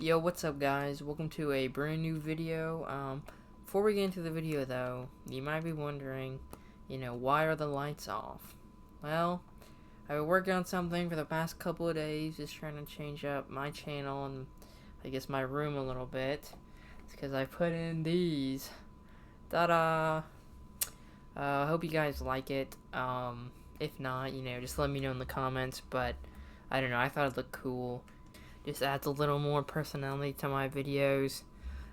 Yo, what's up guys? Welcome to a brand new video. Before we get into the video though, you might be wondering, why are the lights off? Well, I've been working on something for the past couple of days, just trying to change up my channel and I guess my room a little bit. It's because I put in these. Ta-da! I hope you guys like it. If not, just let me know in the comments, but I don't know, I thought it looked cool. Just adds a little more personality to my videos.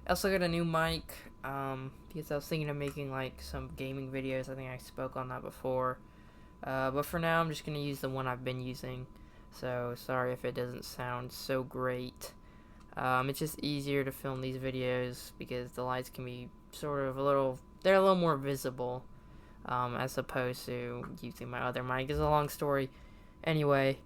I also got a new mic, because I was thinking of making like some gaming videos. I think I spoke on that before. But for now, I'm just going to use the one I've been using. So, sorry if it doesn't sound so great. It's just easier to film these videos because the lights can be they're a little more visible, as opposed to using my other mic. It's a long story. Anyway,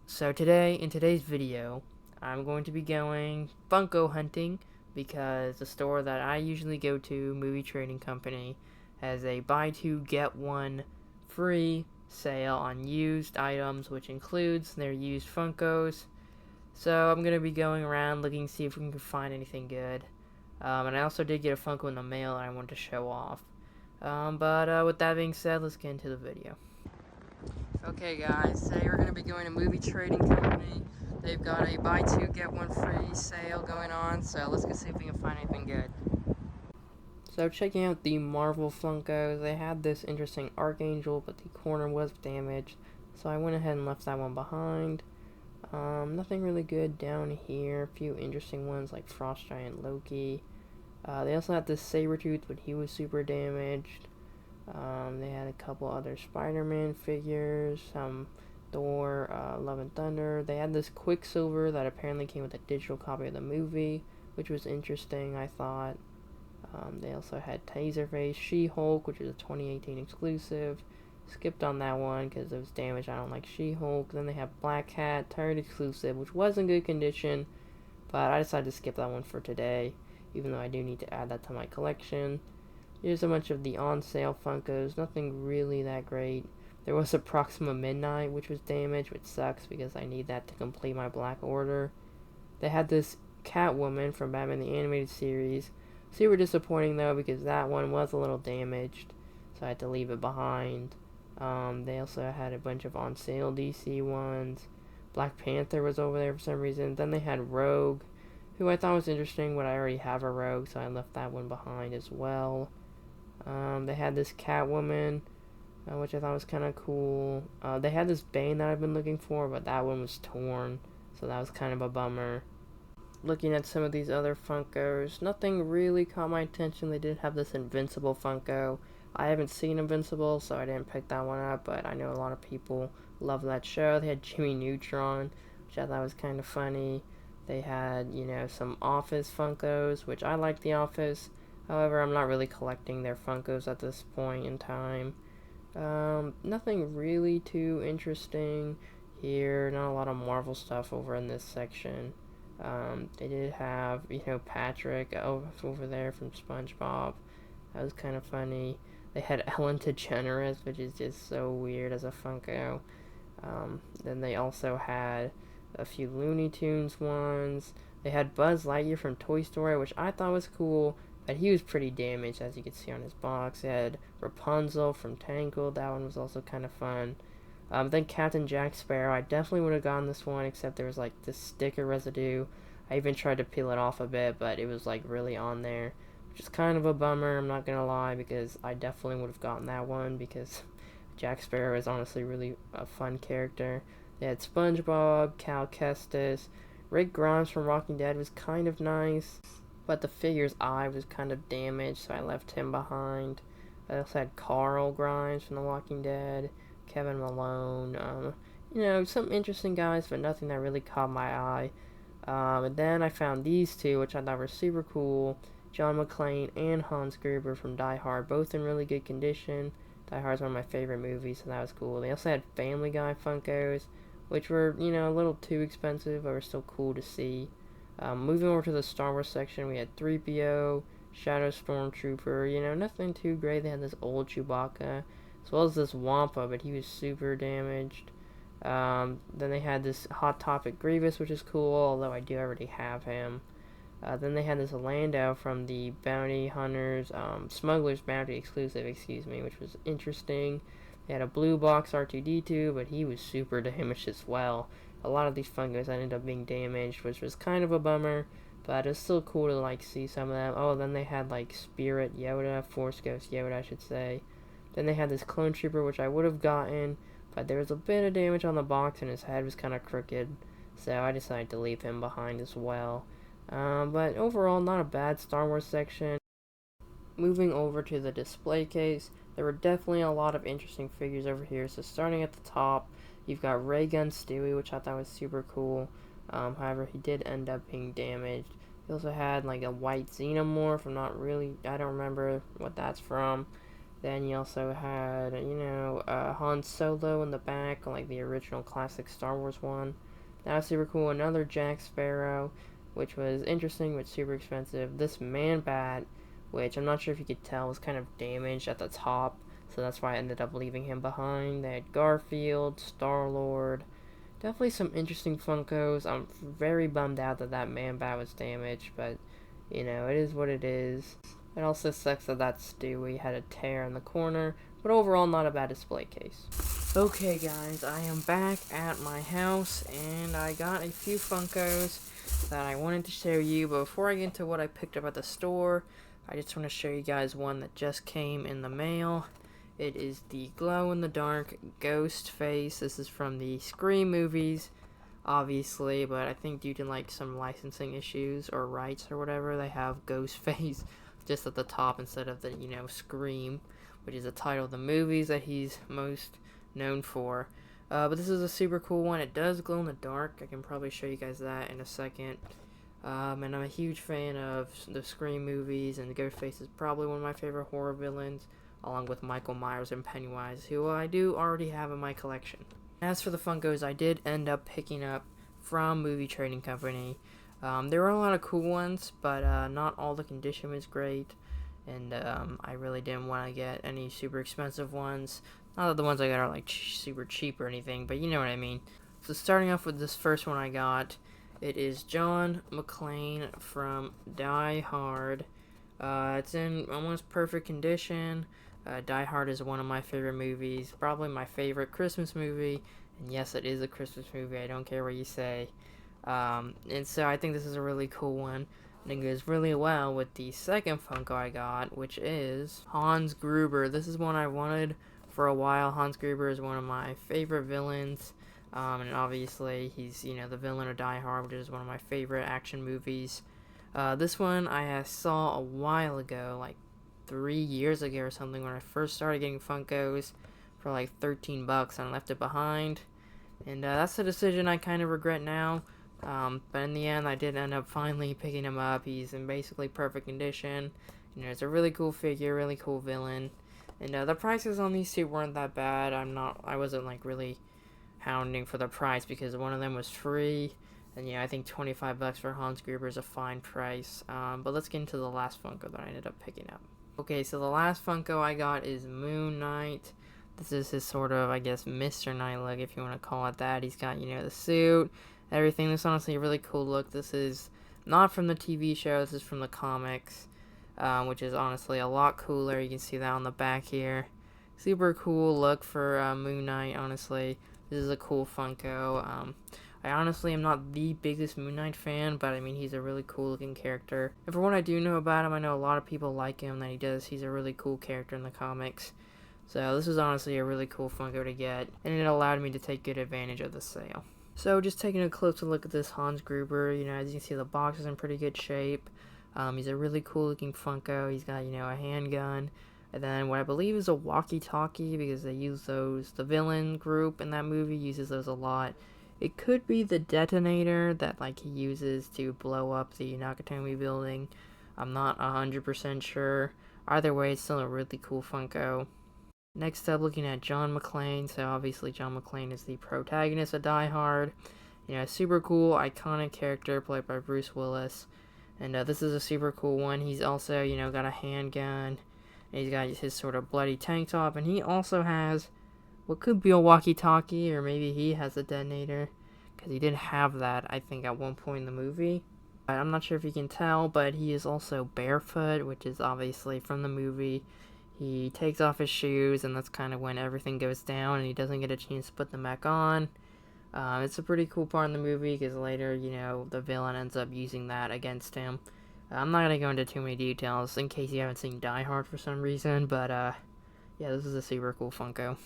so in today's video, I'm going to be going Funko hunting because the store that I usually go to, Movie Trading Company, has a buy two get one free sale on used items, which includes their used Funkos. So I'm going to be going around looking to see if we can find anything good. And I also did get a Funko in the mail that I want to show off. But with that being said, let's get into the video. Okay guys, today we're going to be going to Movie Trading Company. They've got a buy two get one free sale going on, so let's go see if we can find anything good. So checking out the Marvel Funkos, they had this interesting Archangel, but the corner was damaged, so I went ahead and left that one behind. Nothing really good down here, a few interesting ones like Frost Giant Loki. They also had this Sabretooth, but he was super damaged. They had a couple other Spider-Man figures, some Thor, Love and Thunder. They had this Quicksilver that apparently came with a digital copy of the movie, which was interesting, I thought. They also had Taserface, She-Hulk, which is a 2018 exclusive. Skipped on that one because it was damaged. I don't like She-Hulk. Then they have Black Cat, Target exclusive, which was in good condition, but I decided to skip that one for today, even though I do need to add that to my collection. Here's a bunch of the on-sale Funkos. Nothing really that great. There was a Proxima Midnight, which was damaged, which sucks because I need that to complete my black order. They had this Catwoman from Batman the Animated Series. Super disappointing though because that one was a little damaged, so I had to leave it behind. They also had a bunch of on-sale DC ones. Black Panther was over there for some reason. Then they had Rogue, who I thought was interesting, but I already have a Rogue, so I left that one behind as well. They had this Catwoman, which I thought was kind of cool. They had this Bane that I've been looking for, but that one was torn, so that was kind of a bummer. Looking at some of these other Funkos, nothing really caught my attention. They did have this Invincible Funko. I haven't seen Invincible, so I didn't pick that one up, but I know a lot of people love that show. They had Jimmy Neutron, which I thought was kind of funny. They had, some Office Funkos, which I like The Office. However, I'm not really collecting their Funkos at this point in time. Nothing really too interesting here. Not a lot of Marvel stuff over in this section. They did have, Patrick over there from SpongeBob. That was kind of funny. They had Ellen DeGeneres, which is just so weird as a Funko. Then they also had a few Looney Tunes ones. They had Buzz Lightyear from Toy Story, which I thought was cool, but he was pretty damaged, as you can see on his box. They had Rapunzel from Tangled. That one was also kind of fun. Then Captain Jack Sparrow. I definitely would have gotten this one, except there was like this sticker residue. I even tried to peel it off a bit, but it was like really on there, which is kind of a bummer, I'm not gonna lie, because I definitely would have gotten that one because Jack Sparrow is honestly really a fun character. They had SpongeBob, Cal Kestis. Rick Grimes from Walking Dead was kind of nice, but the figure's eye was kind of damaged, so I left him behind. I also had Carl Grimes from The Walking Dead, Kevin Malone, some interesting guys, but nothing that really caught my eye. And then I found these two, which I thought were super cool. John McClane and Hans Gruber from Die Hard, both in really good condition. Die Hard's one of my favorite movies, so that was cool. They also had Family Guy Funkos, which were, a little too expensive, but were still cool to see. Moving over to the Star Wars section, we had 3PO, Shadow Stormtrooper, nothing too great. They had this old Chewbacca, as well as this Wampa, but he was super damaged. Then they had this Hot Topic Grievous, which is cool, although I do already have him. Then they had this Lando from the Bounty Hunters, Smuggler's Bounty exclusive, excuse me, which was interesting. They had a blue box R2-D2, but he was super damaged as well. A lot of these Funkos ended up being damaged, which was kind of a bummer, but it's still cool to like see some of them. Oh, then they had like Spirit Yoda, Force Ghost Yoda, I should say. Then they had this Clone Trooper, which I would have gotten, but there was a bit of damage on the box and his head was kind of crooked, so I decided to leave him behind as well. But overall, not a bad Star Wars section. Moving over to the display case, there were definitely a lot of interesting figures over here. So starting at the top, you've got Ray Gun Stewie, which I thought was super cool. However, he did end up being damaged. He also had like a white Xenomorph. I don't remember what that's from. Then you also had, Han Solo in the back, like the original classic Star Wars one. That was super cool. Another Jack Sparrow, which was interesting but super expensive. This Man Bat, which I'm not sure if you could tell, was kind of damaged at the top, so that's why I ended up leaving him behind. They had Garfield, Star-Lord. Definitely some interesting Funkos. I'm very bummed out that Man Bat was damaged, but, it is what it is. It also sucks that Stewie had a tear in the corner, but overall not a bad display case. Okay guys, I am back at my house, and I got a few Funkos that I wanted to show you, but before I get into what I picked up at the store, I just want to show you guys one that just came in the mail. It is the glow-in-the-dark ghost face. This is from the Scream movies, obviously, but I think due to like some licensing issues or rights or whatever, they have ghost face just at the top instead of the, Scream, which is the title of the movies that he's most known for. But this is a super cool one. It does glow in the dark. I can probably show you guys that in a second. And I'm a huge fan of the Scream movies, and Ghostface is probably one of my favorite horror villains, along with Michael Myers and Pennywise, who I do already have in my collection. As for the Funkos, I did end up picking up from Movie Trading Company. There were a lot of cool ones, but not all the condition was great, and I really didn't want to get any super expensive ones. Not that the ones I got are like super cheap or anything, but you know what I mean. So starting off with this first one I got, it is John McClane from Die Hard. It's in almost perfect condition. Die Hard is one of my favorite movies, probably my favorite Christmas movie, and yes, it is a Christmas movie, I don't care what you say. And so I think this is a really cool one, and it goes really well with the second Funko I got, which is Hans Gruber. This is one I wanted for a while. Hans Gruber is one of my favorite villains, and obviously he's, the villain of Die Hard, which is one of my favorite action movies. This one I saw a while ago, like 3 years ago or something, when I first started getting Funkos for like $13, and I left it behind. And that's a decision I kind of regret now. But in the end, I did end up finally picking him up. He's in basically perfect condition. It's a really cool figure, really cool villain. And the prices on these two weren't that bad. I wasn't like really hounding for the price because one of them was free. And I think $25 for Hans Gruber is a fine price. But let's get into the last Funko that I ended up picking up. Okay, so the last Funko I got is Moon Knight. This is his sort of, I guess, Mr. Knight look, if you want to call it that. He's got, the suit, everything. This is honestly a really cool look. This is not from the TV show. This is from the comics, which is honestly a lot cooler. You can see that on the back here. Super cool look for Moon Knight, honestly. This is a cool Funko. I honestly am not the biggest Moon Knight fan, but I mean, he's a really cool looking character. And for what I do know about him, I know a lot of people like him, that he's a really cool character in the comics. So this is honestly a really cool Funko to get, and it allowed me to take good advantage of the sale. So just taking a closer look at this Hans Gruber, as you can see, the box is in pretty good shape. He's a really cool looking Funko. He's got, a handgun, and then what I believe is a walkie-talkie, because they use those, the villain group in that movie uses those a lot. It could be the detonator that he uses to blow up the Nakatomi building. I'm not 100% sure. Either way, it's still a really cool Funko. Next up, looking at John McClane. So obviously John McClane is the protagonist of Die Hard. Super cool, iconic character played by Bruce Willis. And this is a super cool one. He's also, got a handgun. And he's got his sort of bloody tank top. And he also has what could be a walkie-talkie, or maybe he has a detonator, because he did have that, I think, at one point in the movie. I'm not sure if you can tell, but he is also barefoot, which is obviously from the movie. He takes off his shoes, and that's kind of when everything goes down, and he doesn't get a chance to put them back on. It's a pretty cool part in the movie, because later, you know, the villain ends up using that against him. I'm not going to go into too many details, in case you haven't seen Die Hard for some reason, but, yeah, this is a super cool Funko.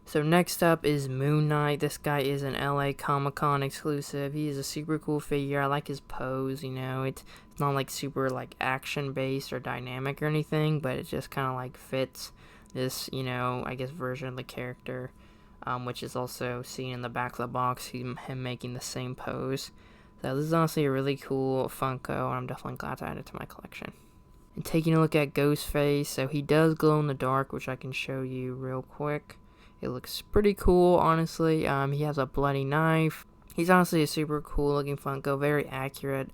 So next up is Moon Knight. This guy is an LA Comic-Con exclusive. He is a super cool figure. I like his pose, you know. It's not like super like action-based or dynamic or anything, but it just kind of like fits this, you know, I guess version of the character, which is also seen in the back of the box, him making the same pose. So this is honestly a really cool Funko, and I'm definitely glad to add it to my collection. And taking a look at Ghostface, so he does glow in the dark, which I can show you real quick. It looks pretty cool, honestly. He has a bloody knife. He's honestly a super cool looking Funko, very accurate,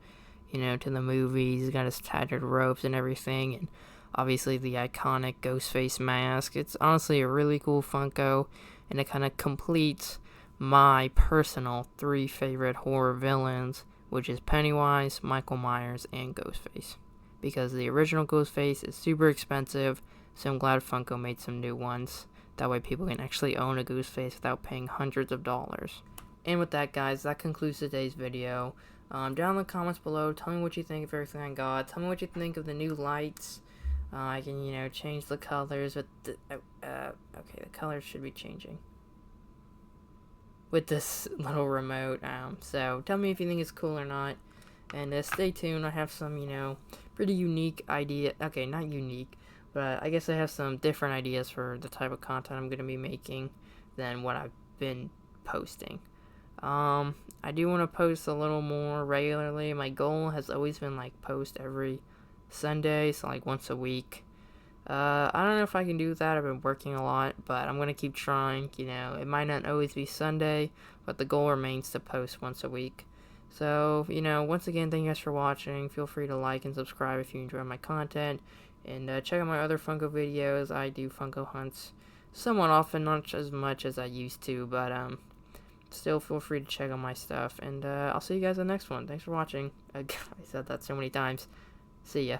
you know, to the movie. He's got his tattered robes and everything, and obviously the iconic Ghostface mask. It's honestly a really cool Funko, and it kind of completes my personal 3 favorite horror villains, which is Pennywise, Michael Myers, and Ghostface. Because the original Ghostface is super expensive, so I'm glad Funko made some new ones. That way people can actually own a Ghostface without paying hundreds of dollars. And with that, guys, that concludes today's video. Down in the comments below, tell me what you think of everything I got. Tell me what you think of the new lights. I can, you know, change the colors with the, okay, the colors should be changing with this little remote. So tell me if you think it's cool or not. And stay tuned. I have some, you know, pretty unique idea. Okay, not unique, but I guess I have some different ideas for the type of content I'm going to be making than what I've been posting. I do want to post a little more regularly. My goal has always been like post every Sunday, so like once a week. I don't know if I can do that. I've been working a lot, but I'm going to keep trying. You know, it might not always be Sunday, but the goal remains to post once a week. So, you know, once again, thank you guys for watching. Feel free to like and subscribe if you enjoy my content. And check out my other Funko videos. I do Funko hunts somewhat often, not as much as I used to, but still feel free to check out my stuff. And I'll see you guys in the next one. Thanks for watching. I said that so many times. See ya.